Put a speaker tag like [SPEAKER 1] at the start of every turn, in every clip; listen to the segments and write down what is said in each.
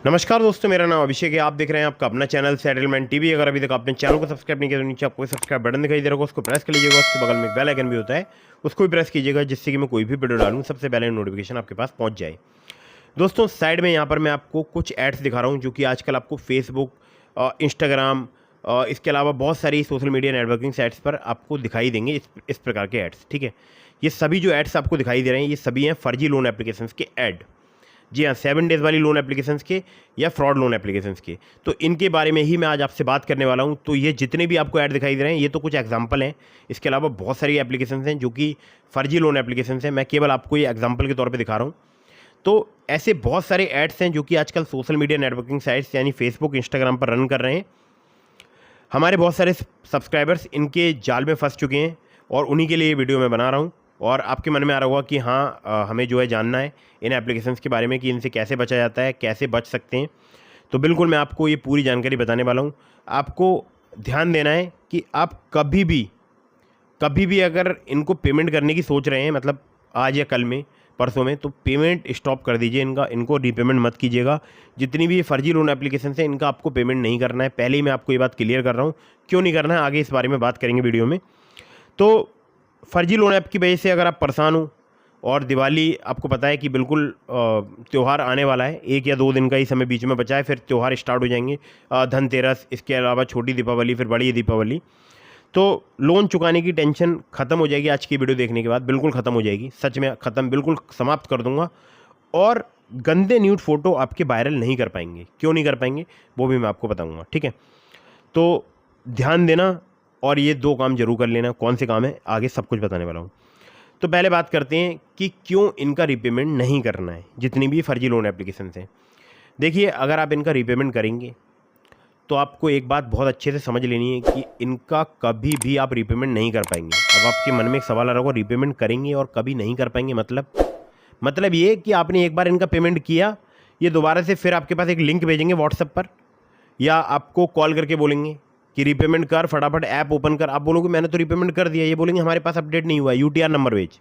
[SPEAKER 1] नमस्कार दोस्तों, मेरा नाम अभिषेक है। आप देख रहे हैं आपका अपना चैनल सेटलमेंट टीवी। अगर अभी तक आपने चैनल को सब्सक्राइब नहीं किया तो नीचे आपको सब्सक्राइब बटन दिखाई दे रहा होगा, उसको प्रेस कर लीजिएगा। उसके बगल में बेल आइकन भी होता है, उसको भी प्रेस कीजिएगा, जिससे कि मैं कोई भी वीडियो डालूँ सबसे पहले नोटिफिकेशन आपके पास पहुँच जाए। दोस्तों, साइड में यहाँ पर मैं आपको कुछ एड्स दिखा रहा हूँ जो कि आजकल आपको फेसबुक, इंस्टाग्राम, इसके अलावा बहुत सारी सोशल मीडिया नेटवर्किंग साइट्स पर आपको दिखाई देंगे इस प्रकार के एड्स। ठीक है, ये सभी जो एड्स आपको दिखाई दे रहे हैं ये सभी हैं फर्जी लोन एप्लीकेशंस के ऐड। जी हाँ, 7 डेज़ वाली लोन एप्लीकेशंस के या फ्रॉड लोन एप्लीकेशंस के। तो इनके बारे में ही मैं आज आपसे बात करने वाला हूँ। तो ये जितने भी आपको ऐड दिखाई दे रहे हैं ये तो कुछ एग्जांपल हैं, इसके अलावा बहुत सारी एप्लीकेशंस हैं जो कि फर्जी लोन एप्लीकेशंस हैं। मैं केवल आपको ये एग्जांपल के तौर पे दिखा रहा हूँ। तो ऐसे बहुत सारे एड्स हैं जो कि आजकल सोशल मीडिया नेटवर्किंग साइट्स यानी फेसबुक, इंस्टाग्राम पर रन कर रहे हैं। हमारे बहुत सारे सब्सक्राइबर्स इनके जाल में फंस चुके हैं और उन्हीं के लिए ये वीडियो मैं बना रहा हूँ। और आपके मन में आ रहा होगा कि हाँ, हमें जो है जानना है इन एप्लीकेशंस के बारे में कि इनसे कैसे बचा जाता है, कैसे बच सकते हैं। तो बिल्कुल मैं आपको ये पूरी जानकारी बताने वाला हूँ। आपको ध्यान देना है कि आप कभी भी अगर इनको पेमेंट करने की सोच रहे हैं, मतलब आज या कल में, परसों में, तो पेमेंट स्टॉप कर दीजिए। इनको रीपेमेंट मत कीजिएगा। जितनी भी ये फर्जी लोन एप्लीकेशन हैं इनका आपको पेमेंट नहीं करना है। पहले ही मैं आपको ये बात क्लियर कर रहा हूँ, क्यों नहीं करना है आगे इस बारे में बात करेंगे वीडियो में। तो फर्जी लोन ऐप की वजह से अगर आप परेशान हो और दिवाली आपको पता है कि बिल्कुल त्यौहार आने वाला है, 1 या 2 दिन का ही समय बीच में बचा है, फिर त्यौहार स्टार्ट हो जाएंगे। धनतेरस, इसके अलावा छोटी दीपावली, फिर बड़ी दीपावली। तो लोन चुकाने की टेंशन ख़त्म हो जाएगी आज की वीडियो देखने के बाद, बिल्कुल ख़त्म हो जाएगी। सच में ख़त्म, बिल्कुल समाप्त कर दूंगा। और गंदे न्यूड फोटो आपके वायरल नहीं कर पाएंगे। क्यों नहीं कर पाएंगे वो भी मैं आपको बताऊंगा। ठीक है, तो ध्यान देना और ये 2 काम जरूर कर लेना। कौन से काम है आगे सब कुछ बताने वाला हूँ। तो पहले बात करते हैं कि क्यों इनका रीपेमेंट नहीं करना है, जितनी भी फर्जी लोन एप्लीकेशन हैं। देखिए, अगर आप इनका रीपेमेंट करेंगे तो आपको एक बात बहुत अच्छे से समझ लेनी है कि इनका कभी भी आप रीपेमेंट नहीं कर पाएंगे। अब आपके मन में एक सवाल आ रहा होगा, रीपेमेंट करेंगे और कभी नहीं कर पाएंगे मतलब ये कि आपने एक बार इनका पेमेंट किया, ये दोबारा से फिर आपके पास एक लिंक भेजेंगे व्हाट्सएप पर, या आपको कॉल करके बोलेंगे कि रीपेमेंट कर, फटाफट ऐप ओपन कर। आप बोलोगे मैंने तो रीपेमेंट कर दिया, ये बोलेंगे हमारे पास अपडेट नहीं हुआ है, यूटीआर नंबर भेज।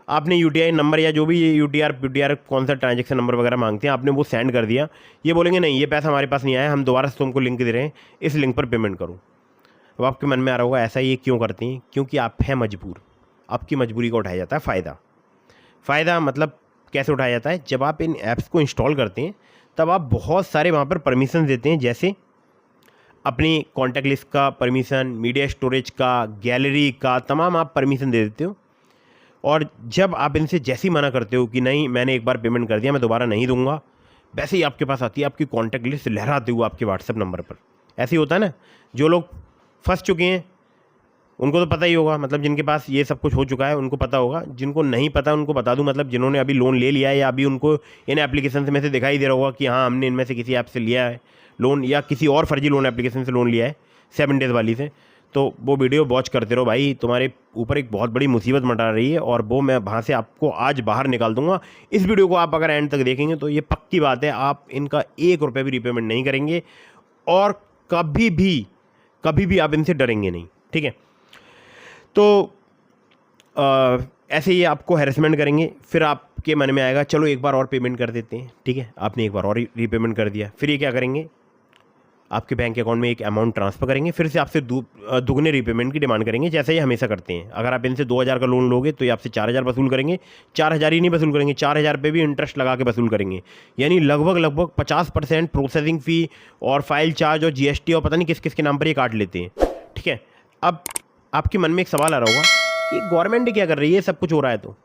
[SPEAKER 1] आपने यूटीआई नंबर या जो भी ये यूटीआर कौन सा ट्रांजैक्शन नंबर वगैरह मांगते हैं, आपने वो सेंड कर दिया। ये बोलेंगे नहीं, ये पैसा हमारे पास नहीं आया, हम दोबारा से तुमको लिंक दे रहे हैं, इस लिंक पर पेमेंट करो। अब आपके मन में आ रहा होगा ऐसा ये क्यों करते हैं? क्योंकि आप हैं मजबूर। आपकी मजबूरी का उठाया जाता है फ़ायदा। मतलब कैसे उठाया जाता है? जब आप इन ऐप्स को इंस्टॉल करते हैं तब आप बहुत सारे वहाँ पर परमिशन देते हैं, जैसे अपनी कॉन्टैक्ट लिस्ट का परमिशन, मीडिया स्टोरेज का, गैलरी का, तमाम आप परमिशन दे देते हो। और जब आप इनसे जैसे ही मना करते हो कि नहीं मैंने एक बार पेमेंट कर दिया, मैं दोबारा नहीं दूंगा, वैसे ही आपके पास आती है आपकी कॉन्टैक्ट लिस्ट लहराते हुए आपके व्हाट्सएप नंबर पर। ऐसे ही होता है ना। जो लोग फंस चुके हैं उनको तो पता ही होगा, मतलब जिनके पास ये सब कुछ हो चुका है उनको पता होगा। जिनको नहीं पता उनको बता दूं, मतलब जिन्होंने अभी लोन ले लिया है या अभी उनको इन एप्लीकेशन में से दिखाई दे रहा होगा कि हाँ हमने इनमें से किसी ऐप से लिया है लोन, या किसी और फर्जी लोन एप्लीकेशन से लोन लिया है 7 डेज़ वाली से, तो वो वीडियो वॉच करते रहो भाई। तुम्हारे ऊपर एक बहुत बड़ी मुसीबत मंडरा रही है और वो मैं वहाँ से आपको आज बाहर निकाल दूंगा। इस वीडियो को आप अगर एंड तक देखेंगे तो ये पक्की बात है, आप इनका 1 रुपये भी रीपेमेंट नहीं करेंगे और कभी भी आप इनसे डरेंगे नहीं। ठीक है, तो ऐसे ही आपको हैरेसमेंट करेंगे, फिर आपके मन में आएगा चलो एक बार और पेमेंट कर देते हैं। ठीक है, आपने एक बार और रीपेमेंट कर दिया, फिर ये क्या करेंगे, आपके बैंक अकाउंट में एक अमाउंट ट्रांसफ़र करेंगे, फिर से आपसे दुगने रीपेमेंट की डिमांड करेंगे, जैसे ये हमेशा करते हैं। अगर आप इनसे 2000 का लोन लोगे तो ये आपसे 4000 वसूल करेंगे। 4000 ही नहीं वसूल करेंगे, 4000 पे भी इंटरेस्ट लगा के वसूल करेंगे। यानी लगभग 50% प्रोसेसिंग फ़ी और फाइल चार्ज और जीएसटी और पता नहीं किस किस के नाम पर ये काट लेते हैं। ठीक है, अब आपके मन में एक सवाल आ रहा होगा कि गवर्नमेंट क्या कर रही है, सब कुछ हो रहा है तो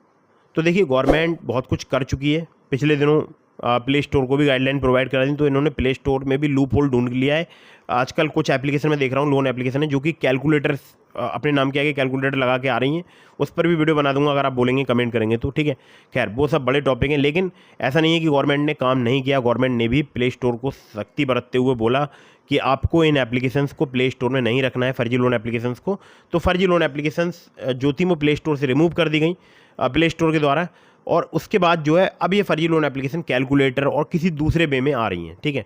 [SPEAKER 1] देखिए, गवर्नमेंट बहुत कुछ कर चुकी है। पिछले दिनों प्ले स्टोर को भी गाइडलाइन प्रोवाइड करा दी, तो इन्होंने प्ले स्टोर में भी लूप होल ढूंढ लिया है। आजकल कुछ एप्लीकेशन में देख रहा हूँ, लोन एप्लीकेशन है जो कि कैलकुलेटर अपने नाम के आगे कैलकुलेटर लगा के आ रही हैं। उस पर भी वीडियो बना दूंगा अगर आप बोलेंगे, कमेंट करेंगे तो। ठीक है, खैर वो सब बड़े टॉपिक हैं, लेकिन ऐसा नहीं है कि गवर्नमेंट ने काम नहीं किया। गवर्नमेंट ने भी प्ले स्टोर को सख्ती बरतते हुए बोला कि आपको इन एप्लीकेशंस को प्ले स्टोर में नहीं रखना है, फर्जी लोन एप्लीकेशंस को। तो फर्जी लोन एप्लीकेशंस जो थी वो प्ले स्टोर से रिमूव कर दी गई प्ले स्टोर के द्वारा। और उसके बाद जो है अब ये फर्जी लोन एप्लीकेशन कैलकुलेटर और किसी दूसरे वे में आ रही हैं। ठीक है,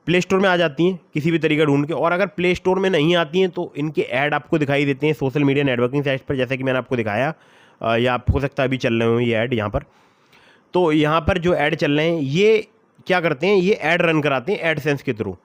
[SPEAKER 1] प्ले स्टोर में आ जाती हैं किसी भी तरीका ढूंढ के, और अगर प्ले स्टोर में नहीं आती हैं तो इनके ऐड आपको दिखाई देते हैं सोशल मीडिया नेटवर्किंग साइट्स पर, जैसे कि मैंने आपको दिखाया, या आप हो सकता है अभी चल रहे हो ये ऐड यहाँ पर। तो यहाँ पर जो ऐड चल रहे हैं ये क्या करते हैं, ये ऐड रन कराते हैं एडसेंस के थ्रू,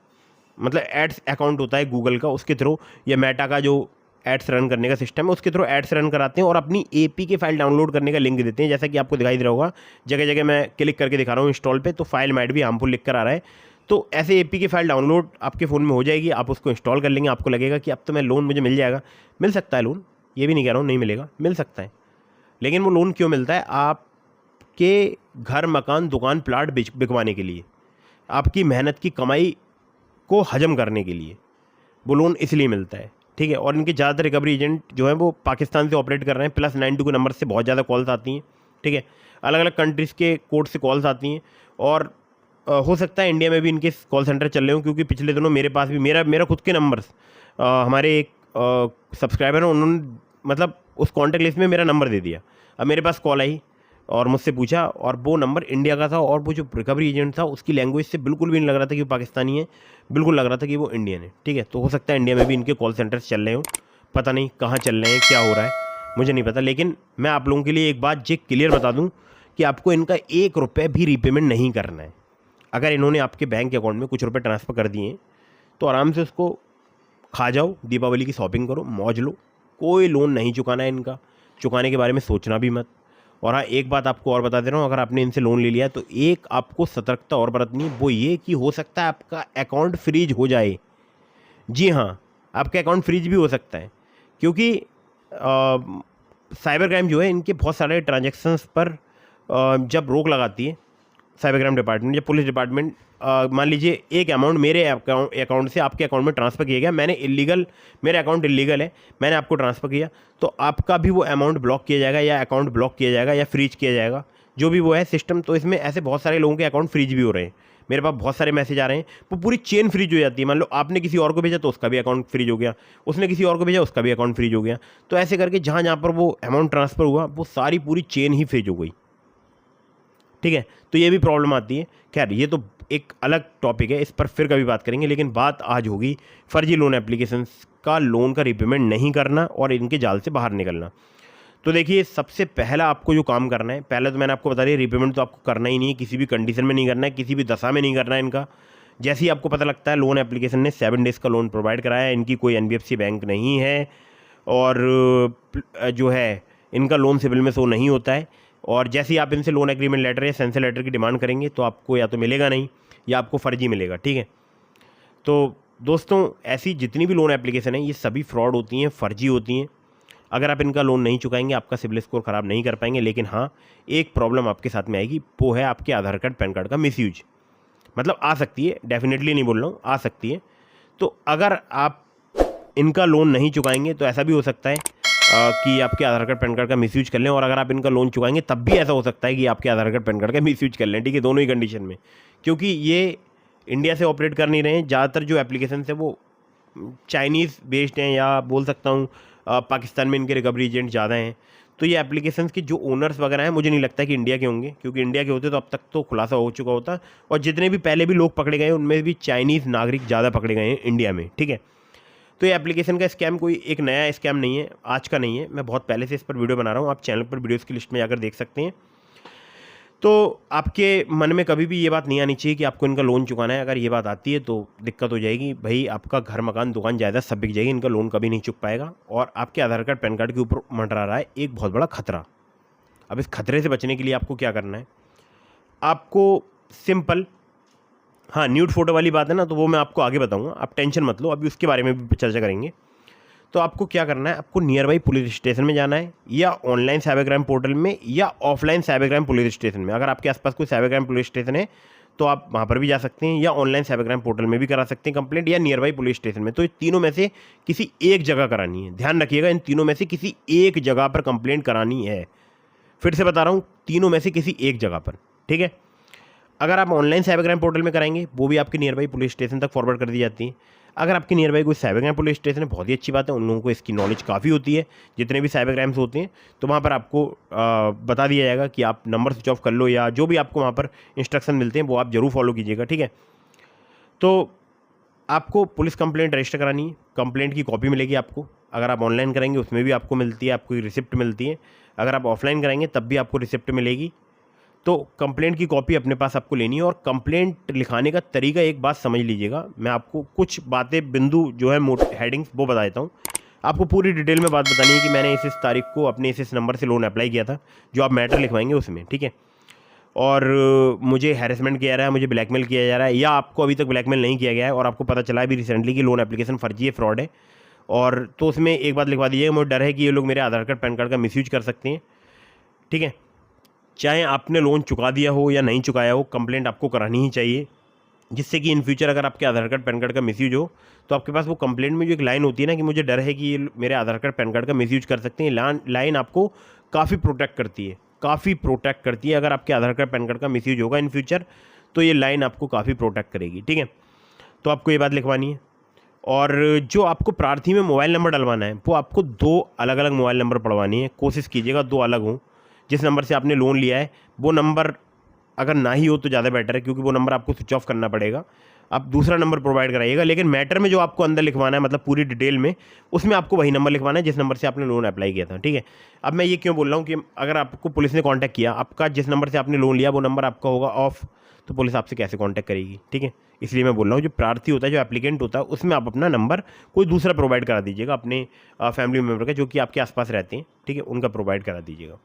[SPEAKER 1] मतलब एड्स अकाउंट होता है गूगल का, उसके थ्रू या मेटा का जो एड्स रन करने का सिस्टम है उसके थ्रू एड्स रन कराते हैं और अपनी एपीके फाइल डाउनलोड करने का लिंक देते हैं। जैसा कि आपको दिखाई दे रहा होगा, जगह जगह मैं क्लिक करके दिखा रहा हूँ इंस्टॉल पे, तो फाइल माइट भी हार्मफुल लिख कर आ रहा है। तो ऐसे एपीके फाइल डाउनलोड आपके फ़ोन में हो जाएगी, आप उसको इंस्टॉल कर लेंगे, आपको लगेगा कि अब तो मैं लोन मुझे मिल जाएगा। मिल सकता है लोन, ये भी नहीं कह रहा हूँ नहीं मिलेगा, मिल सकता है। लेकिन वो लोन क्यों मिलता है? आपके घर, मकान, दुकान, प्लाट बिकवाने के लिए, आपकी मेहनत की कमाई को हजम करने के लिए वो लोन इसलिए मिलता है, ठीक है। और इनके ज़्यादातर रिकवरी एजेंट जो है वो पाकिस्तान से ऑपरेट कर रहे हैं, +92 के नंबर से बहुत ज़्यादा कॉल्स आती हैं, ठीक है। अलग अलग कंट्रीज़ के कोड से कॉल्स आती हैं और हो सकता है इंडिया में भी इनके कॉल सेंटर चल रहे हो, क्योंकि पिछले दिनों मेरे पास भी मेरा खुद के नंबर्स, हमारे एक सब्सक्राइबर हैं, उन्होंने मतलब उस कॉन्टैक्ट लिस्ट में मेरा नंबर दे दिया। अब मेरे पास कॉल आई और मुझसे पूछा, और वो नंबर इंडिया का था और वो जो रिकवरी एजेंट था उसकी लैंग्वेज से बिल्कुल भी नहीं लग रहा था कि वो पाकिस्तानी है, बिल्कुल लग रहा था कि वो इंडियन है, ठीक है। तो हो सकता है इंडिया में भी इनके कॉल सेंटर्स चल रहे हो, पता नहीं कहाँ चल रहे हैं, क्या हो रहा है मुझे नहीं पता। लेकिन मैं आप लोगों के लिए एक बात ये क्लियर बता दूँ कि आपको इनका 1 रुपये भी रीपेमेंट नहीं करना है। अगर इन्होंने आपके बैंक अकाउंट में कुछ रुपए ट्रांसफ़र कर दिए तो आराम से उसको खा जाओ, दीपावली की शॉपिंग करो, मौज लो, कोई लोन नहीं चुकाना है इनका, चुकाने के बारे में सोचना भी मत। और हाँ, एक बात आपको और बता दे रहा हूँ, अगर आपने इनसे लोन ले लिया है तो एक आपको सतर्कता और बरतनी है, वो ये कि हो सकता है आपका अकाउंट फ्रीज हो जाए। जी हाँ, आपका अकाउंट फ्रीज भी हो सकता है, क्योंकि साइबर क्राइम जो है इनके बहुत सारे ट्रांजेक्शन्स पर जब रोक लगाती है साइबर क्राइम डिपार्टमेंट या पुलिस डिपार्टमेंट, मान लीजिए एक अमाउंट मेरे अकाउंट से आपके अकाउंट में ट्रांसफ़र किया गया, मेरा अकाउंट इलीगल है, मैंने आपको ट्रांसफ़र किया, तो आपका भी वो अमाउंट ब्लॉक किया जाएगा या अकाउंट ब्लॉक किया जाएगा या फ्रीज किया जाएगा, जो भी वो है सिस्टम। तो इसमें ऐसे बहुत सारे लोगों के अकाउंट फ्रीज भी हो रहे हैं, मेरे पास बहुत सारे मैसेज आ रहे हैं, वो पूरी चेन फ्रीज हो जाती है। मान लो आपने किसी और को भेजा तो उसका भी अकाउंट फ्रीज हो गया, उसने किसी और को भेजा उसका भी अकाउंट फ्रीज हो गया। तो ऐसे करके जहाँ जहाँ पर वो अमाउंट ट्रांसफ़र हुआ वो सारी पूरी चेन ही फ्रीज हो गई, ठीक है। तो ये भी प्रॉब्लम आती है। खैर, ये तो एक अलग टॉपिक है, इस पर फिर कभी बात करेंगे। लेकिन बात आज होगी फर्जी लोन एप्लीकेशंस का, लोन का रीपेमेंट नहीं करना और इनके जाल से बाहर निकलना। तो देखिए, सबसे पहला आपको जो काम करना है, पहले तो मैंने आपको बता दिया, रीपेमेंट तो आपको करना ही नहीं है, किसी भी कंडीशन में नहीं करना है, किसी भी दशा में नहीं करना है इनका। जैसे ही आपको पता लगता है लोन एप्लीकेशन ने 7 डेज़ का लोन प्रोवाइड कराया है, इनकी कोई NBFC बैंक नहीं है और जो है इनका लोन सिविल में शो नहीं होता है, और जैसे ही आप इनसे लोन एग्रीमेंट लेटर या सेंसर लेटर की डिमांड करेंगे तो आपको या तो मिलेगा नहीं या आपको फ़र्जी मिलेगा, ठीक है। तो दोस्तों, ऐसी जितनी भी लोन एप्लीकेशन है ये सभी फ्रॉड होती हैं, फ़र्जी होती हैं। अगर आप इनका लोन नहीं चुकाएंगे, आपका सिबिल स्कोर ख़राब नहीं कर पाएंगे। लेकिन हाँ, एक प्रॉब्लम आपके साथ में आएगी, वो है आपके आधार कार्ड, पैन कार्ड का मिसयूज। मतलब आ सकती है, डेफिनेटली नहीं बोल रहा हूँ, आ सकती है। तो अगर आप इनका लोन नहीं चुकाएंगे तो ऐसा भी हो सकता है कि आपके आधार कार्ड, पैन कार्ड का मिसयूज कर लें, और अगर आप इनका लोन चुकाएंगे तब भी ऐसा हो सकता है कि आपके आधार कार्ड, पैन कार्ड का मिसयूज कर लें, ठीक है, दोनों ही कंडीशन में। क्योंकि ये इंडिया से ऑपरेट कर नहीं रहे हैं, ज़्यादातर जो एप्लीकेशन है वो चाइनीज़ बेस्ड हैं, या बोल सकता हूँ पाकिस्तान में इनके रिकवरी एजेंट ज़्यादा हैं। तो ये एप्लीकेशंस के जो ओनर्स वगैरह हैं, मुझे नहीं लगता कि इंडिया के होंगे, क्योंकि इंडिया के होते तो अब तक तो खुलासा हो चुका होता। और जितने भी पहले भी लोग पकड़े गए हैं उनमें भी चाइनीज़ नागरिक ज़्यादा पकड़े गए हैं इंडिया में, ठीक है। तो ये एप्लीकेशन का स्कैम कोई एक नया स्कैम नहीं है, आज का नहीं है, मैं बहुत पहले से इस पर वीडियो बना रहा हूँ, आप चैनल पर वीडियोज़ की लिस्ट में जाकर देख सकते हैं। तो आपके मन में कभी भी ये बात नहीं आनी चाहिए कि आपको इनका लोन चुकाना है। अगर ये बात आती है तो दिक्कत हो जाएगी भाई, आपका घर, मकान, दुकान, जायदाद सब बिक जाएगी, इनका लोन कभी नहीं चुक पाएगा, और आपके आधार कार्ड, पैन कार्ड के ऊपर मंडरा रहा है एक बहुत बड़ा खतरा। अब इस खतरे से बचने के लिए आपको क्या करना है, आपको सिंपल, हाँ, न्यूड फोटो वाली बात है ना, तो वो मैं आपको आगे बताऊँगा, आप टेंशन मत लो, अभी उसके बारे में भी चर्चा करेंगे। तो आपको क्या करना है, आपको नियर बाई पुलिस स्टेशन में जाना है, या ऑनलाइन साइबर क्राइम पोर्टल में, या offline cyber crime police station में। अगर आपके आसपास कोई साइबर क्राइम पुलिस स्टेशन है तो आप वहाँ पर भी जा सकते हैं, या ऑनलाइन साइबर क्राइम पोर्टल में भी करा सकते हैं कंप्लेंट, या नियर बाई पुलिस स्टेशन में। तो ये तीनों में से किसी एक जगह करानी है, ध्यान रखिएगा, इन तीनों में से किसी एक जगह पर कंप्लेंट करानी है। फिर से बता रहा हूँ, तीनों में से किसी एक जगह पर, ठीक है। अगर आप ऑनलाइन साइबर क्राइम पोर्टल में कराएंगे, वो भी आपके नियर बाई पुलिस स्टेशन तक फॉरवर्ड कर दी जाती है। अगर आपके नियर बाई कोई साइबर क्राइम पुलिस स्टेशन है, बहुत ही अच्छी बात है, उन लोगों को इसकी नॉलेज काफ़ी होती है, जितने भी साइबर क्राइम्स होते हैं, तो वहाँ पर आपको बता दिया जाएगा कि आप नंबर स्विच ऑफ कर लो, या जो भी आपको वहाँ पर इंस्ट्रक्शन मिलते हैं वो आप ज़रूर फॉलो कीजिएगा, ठीक है। तो आपको पुलिस कंप्लेंट रजिस्टर करानी है, कंप्लेंट की कॉपी मिलेगी आपको। अगर आप ऑनलाइन करेंगे उसमें भी आपको मिलती है, आपको रिसिप्ट मिलती है। अगर आप ऑफलाइन कराएंगे तब भी आपको रिसिप्ट मिलेगी। तो कंप्लेंट की कॉपी अपने पास आपको लेनी है। और कंप्लेंट लिखाने का तरीका एक बात समझ लीजिएगा, मैं आपको कुछ बातें बिंदु जो है हेडिंग्स वो बता देता हूँ। आपको पूरी डिटेल में बात बतानी है कि मैंने इस तारीख को अपने इस नंबर से लोन अप्लाई किया था, जो आप मैटर लिखवाएंगे उसमें, ठीक है। और मुझे हैरेसमेंट किया जा रहा है, मुझे ब्लैकमेल किया जा रहा है, या आपको अभी तक ब्लैकमेल नहीं किया गया है और आपको पता चला है अभी रिसेंटली कि लोन एप्लीकेशन फर्जी है, फ्रॉड है, और तो उसमें एक बात लिखवा दीजिएगा, मुझे डर है कि ये लोग मेरे आधार कार्ड पैन कार्ड का मिसयूज कर सकते हैं, ठीक है। चाहे आपने लोन चुका दिया हो या नहीं चुकाया हो, कंप्लेंट आपको करानी ही चाहिए, जिससे कि इन फ्यूचर अगर आपके आधार कार्ड पैन कार्ड का मिसयूज हो तो आपके पास वो कंप्लेंट में जो एक लाइन होती है ना कि मुझे डर है कि ये मेरे आधार कार्ड पैन कार्ड का मिसयूज कर सकते हैं, लाइन आपको काफ़ी प्रोटेक्ट करती है, काफ़ी प्रोटेक्ट करती है। अगर आपके आधार कार्ड पैन कार्ड का मिसयूज होगा इन फ्यूचर तो ये लाइन आपको काफ़ी प्रोटेक्ट करेगी, ठीक है। तो आपको ये बात लिखवानी है। और जो आपको प्रार्थी में मोबाइल नंबर डलवाना है वो आपको 2 अलग अलग मोबाइल नंबर पड़वानी है, कोशिश कीजिएगा 2 अलग हों। जिस नंबर से आपने लोन लिया है वो नंबर अगर ना ही हो तो ज़्यादा बेटर है, क्योंकि वो नंबर आपको स्विच ऑफ करना पड़ेगा। आप दूसरा नंबर प्रोवाइड कराइएगा, लेकिन मैटर में जो आपको अंदर लिखवाना है, मतलब पूरी डिटेल में, उसमें आपको वही नंबर लिखवाना है जिस नंबर से आपने लोन अप्लाई किया था, ठीक है। अब मैं ये क्यों बोल रहा हूँ कि अगर आपको पुलिस ने कॉन्टैक्ट किया, आपका जिस नंबर से आपने लोन लिया वो नंबर आपका होगा ऑफ, तो पुलिस आपसे कैसे कॉन्टैक्ट करेगी, ठीक है। इसलिए मैं बोल रहा हूँ जो प्रार्थी होता है, जो एप्लीकेंट होता है, उसमें आप अपना नंबर कोई दूसरा प्रोवाइड करा दीजिएगा, अपने फैमिली मेम्बर का जो कि आपके आसपास रहते हैं, ठीक है, उनका प्रोवाइड करा दीजिएगा।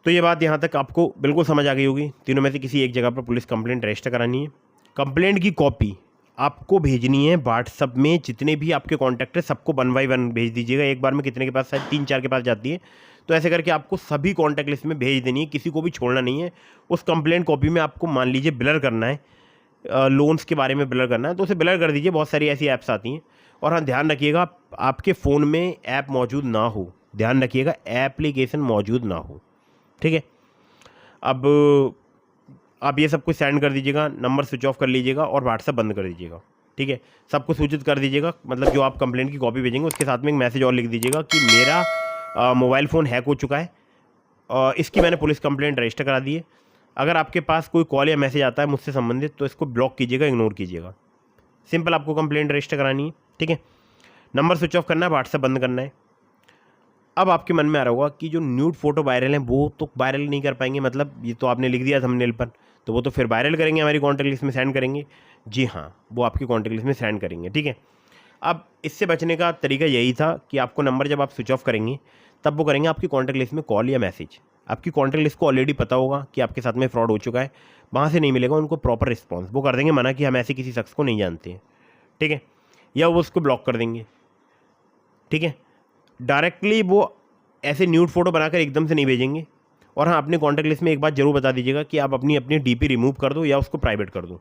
[SPEAKER 1] तो ये बात यहाँ तक आपको बिल्कुल समझ आ गई होगी। तीनों में से किसी एक जगह पर पुलिस कंप्लेंट रजिस्टर करानी है। कंप्लेंट की कॉपी आपको भेजनी है व्हाट्सअप में, जितने भी आपके कॉन्टैक्ट है सबको 1 बाय 1 भेज दीजिएगा। एक बार में कितने के पास, शायद 3-4 के पास जाती है, तो ऐसे करके आपको सभी कॉन्टैक्ट लिस्ट में भेज देनी है, किसी को भी छोड़ना नहीं है। उस कंप्लेंट कॉपी में आपको मान लीजिए ब्लर करना है, लोन्स के बारे में ब्लर करना है तो उसे ब्लर कर दीजिए। बहुत सारी ऐसी ऐप्स आती हैं। और हाँ, ध्यान रखिएगा आपके फ़ोन में ऐप मौजूद ना हो, ध्यान रखिएगा एप्लीकेशन मौजूद ना हो, ठीक है। अब आप ये सब कुछ सेंड कर दीजिएगा, नंबर स्विच ऑफ कर लीजिएगा और व्हाट्सअप बंद कर दीजिएगा, ठीक है। सबको सूचित कर दीजिएगा, मतलब जो आप कंप्लेंट की कॉपी भेजेंगे उसके साथ में एक मैसेज और लिख दीजिएगा कि मेरा मोबाइल फ़ोन हैक हो चुका है, इसकी मैंने पुलिस कंप्लेंट रजिस्टर करा दी है। अगर आपके पास कोई कॉल या मैसेज आता है मुझसे संबंधित तो इसको ब्लॉक कीजिएगा, इग्नोर कीजिएगा। सिंपल आपको कंप्लेंट रजिस्टर करानी है, ठीक है। नंबर स्विच ऑफ करना है, व्हाट्सअप बंद करना है। अब आपके मन में आ रहा होगा कि जो न्यूड फोटो वायरल हैं वो तो वायरल नहीं कर पाएंगे, मतलब ये तो आपने लिख दिया थंबनेल पर, तो वो तो फिर वायरल करेंगे, हमारी कॉन्टैक्ट लिस्ट में सेंड करेंगे। जी हाँ, वो आपकी कॉन्टैक्ट लिस्ट में सेंड करेंगे, ठीक है। अब इससे बचने का तरीका यही था कि आपको नंबर जब आप स्विच ऑफ करेंगे तब वो करेंगे आपकी कॉन्टैक्ट लिस्ट में कॉल या मैसेज। आपकी कॉन्टैक्ट लिस्ट को ऑलरेडी पता होगा कि आपके साथ में फ्रॉड हो चुका है, वहाँ से नहीं मिलेगा उनको प्रॉपर रिस्पॉन्स, वो कर देंगे मना कि हम ऐसे किसी शख्स को नहीं जानते हैं, ठीक है, या वो उसको ब्लॉक कर देंगे, ठीक है। डायरेक्टली वो ऐसे न्यूड फोटो बनाकर एकदम से नहीं भेजेंगे। और हाँ, अपने कॉन्टैक्ट लिस्ट में एक बात जरूर बता दीजिएगा कि आप अपनी डीपी रिमूव कर दो या उसको प्राइवेट कर दो,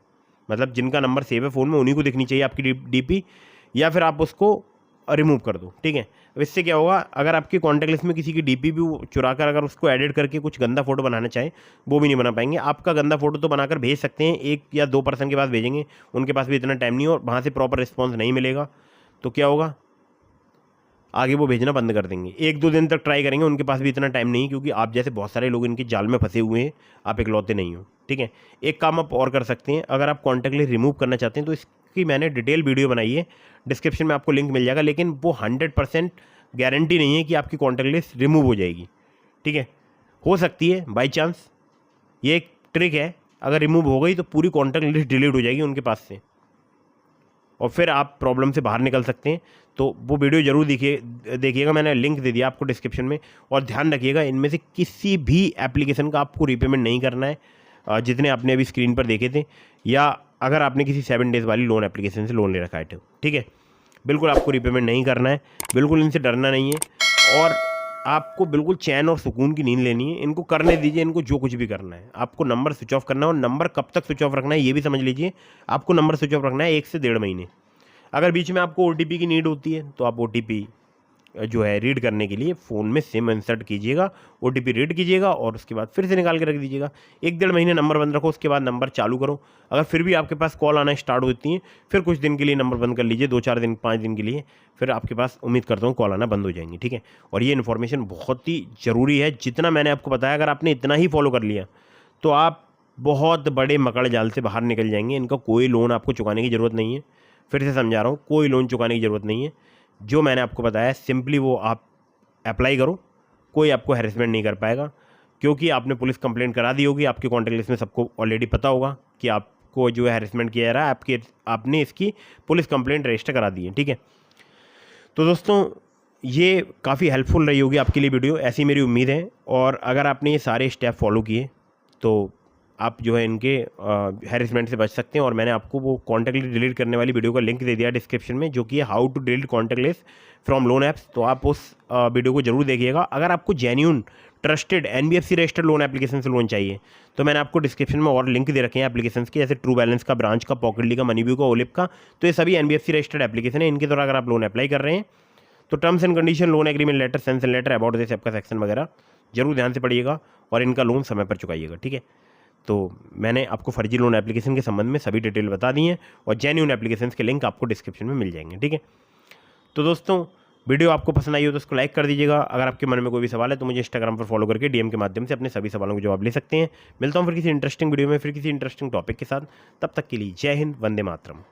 [SPEAKER 1] मतलब जिनका नंबर सेव है फ़ोन में उन्हीं को दिखनी चाहिए आपकी डीपी, या फिर आप उसको रिमूव कर दो, ठीक है। अब इससे क्या होगा, अगर आपकी कॉन्टैक्ट लिस्ट में किसी की डीपी भी चुरा कर अगर उसको एडिट करके कुछ गंदा फोटो बनाना चाहें वो भी नहीं बना पाएंगे। आपका गंदा फोटो तो बनाकर भेज सकते हैं, 1 या 2 पर्सन के पास भेजेंगे, उनके पास भी इतना टाइम नहीं हो और वहाँ से प्रॉपर रिस्पॉन्स नहीं मिलेगा तो क्या होगा, आगे वो भेजना बंद कर देंगे। 1-2 दिन तक ट्राई करेंगे, उनके पास भी इतना टाइम नहीं, क्योंकि आप जैसे बहुत सारे लोग इनके जाल में फंसे हुए हैं, आप इकलौते नहीं हो, ठीक है। एक काम आप और कर सकते हैं, अगर आप कॉन्टैक्ट लिस्ट रिमूव करना चाहते हैं तो इसकी मैंने डिटेल वीडियो बनाई है, डिस्क्रिप्शन में आपको लिंक मिल जाएगा, लेकिन वो 100% गारंटी नहीं है कि आपकी कॉन्टैक्ट लिस्ट रिमूव हो जाएगी, ठीक है। हो सकती है बाई चांस, ये एक ट्रिक है, अगर रिमूव हो गई तो पूरी कॉन्टैक्ट लिस्ट डिलीट हो जाएगी उनके पास से और फिर आप प्रॉब्लम से बाहर निकल सकते हैं। तो वो वीडियो जरूर देखिएगा, मैंने लिंक दे दिया आपको डिस्क्रिप्शन में। और ध्यान रखिएगा इनमें से किसी भी एप्लीकेशन का आपको रीपेमेंट नहीं करना है, जितने आपने अभी स्क्रीन पर देखे थे, या अगर आपने किसी 7 डेज़ वाली लोन एप्लीकेशन से लोन ले रखा है तो, ठीक है, बिल्कुल आपको रीपेमेंट नहीं करना है, बिल्कुल इनसे डरना नहीं है और आपको बिल्कुल चैन और सुकून की नींद लेनी है। इनको करने दीजिए, इनको जो कुछ भी करना है। आपको नंबर स्विच ऑफ करना है, और नंबर कब तक स्विच ऑफ रखना है ये भी समझ लीजिए। आपको नंबर स्विच ऑफ रखना है 1 से 1.5 महीने। अगर बीच में आपको OTP की नीड होती है तो आप OTP जो है रीड करने के लिए फ़ोन में सिम इंसर्ट कीजिएगा, OTP रीड कीजिएगा और उसके बाद फिर से निकाल के रख दीजिएगा। 1-1.5 महीने नंबर बंद रखो, उसके बाद नंबर चालू करो। अगर फिर भी आपके पास कॉल आना स्टार्ट होती हैं, फिर कुछ दिन के लिए नंबर बंद कर लीजिए, 2-4 दिन 5 दिन के लिए, फिर आपके पास उम्मीद करता हूँ कॉल आना बंद हो जाएंगी, ठीक है। और ये इन्फॉर्मेशन बहुत ही ज़रूरी है, जितना मैंने आपको बताया अगर आपने इतना ही फॉलो कर लिया तो आप बहुत बड़े मकड़ जाल से बाहर निकल जाएंगे। इनका कोई लोन आपको चुकाने की ज़रूरत नहीं है, फिर से समझा रहा हूँ, कोई लोन चुकाने की ज़रूरत नहीं है। जो मैंने आपको बताया सिंपली वो आप अप्लाई करो, कोई आपको हैरेसमेंट नहीं कर पाएगा। क्योंकि आपने पुलिस कंप्लेंट करा दी होगी, आपके कॉन्टैक्ट लिस्ट में सबको ऑलरेडी पता होगा कि आपको जो है हैरेसमेंट किया जा रहा है, आपने इसकी पुलिस कंप्लेंट रजिस्टर करा दी है, ठीक है। तो दोस्तों ये काफ़ी हेल्पफुल रही होगी आपके लिए वीडियो, ऐसी मेरी उम्मीद है। और अगर आपने ये सारे स्टेप फॉलो किए तो आप जो है इनके हैरेसमेंट से बच सकते हैं। और मैंने आपको वो कॉन्टैक्ट लिस्ट डिलीट करने वाली वीडियो का लिंक दे दिया डिस्क्रिप्शन में, जो कि है how to delete contact list from loan apps. तो आप उस वीडियो को जरूर देखिएगा। अगर आपको genuine trusted NBFC registered loan application से लोन चाहिए तो मैंने आपको डिस्क्रिप्शन में और लिंक दे रखे हैं एप्लीकेशंस के, जैसे ट्रू बैलेंस का, ब्रांच का, पॉकेटली का, मनीव्यू का, ओलिप का। तो ये सभी NBFC रजिस्टर्ड एप्लीकेशन है। इनके द्वारा अगर आप लोन अप्लाई कर रहे हैं तो terms and condition, loan agreement letter, sanction letter, about this app का सेक्शन वगैरह जरूर ध्यान से पढ़िएगा और इनका लोन समय पर चुकाइएगा, ठीक है। तो मैंने आपको फर्जी लोन एप्लीकेशन के संबंध में सभी डिटेल बता दी हैं और जेन्यून एप्लीकेशंस के लिंक आपको डिस्क्रिप्शन में मिल जाएंगे, ठीक है। तो दोस्तों वीडियो आपको पसंद आई हो तो उसको लाइक कर दीजिएगा। अगर आपके मन में कोई भी सवाल है तो मुझे इंस्टाग्राम पर फॉलो करके DM के माध्यम से अपने सभी सवालों के जवाब ले सकते हैं। मिलता हूँ फिर किसी इंटरेस्टिंग वीडियो में, फिर किसी इंटरेस्टिंग टॉपिक के साथ। तब तक के लिए जय हिंद, वंदे मातरम।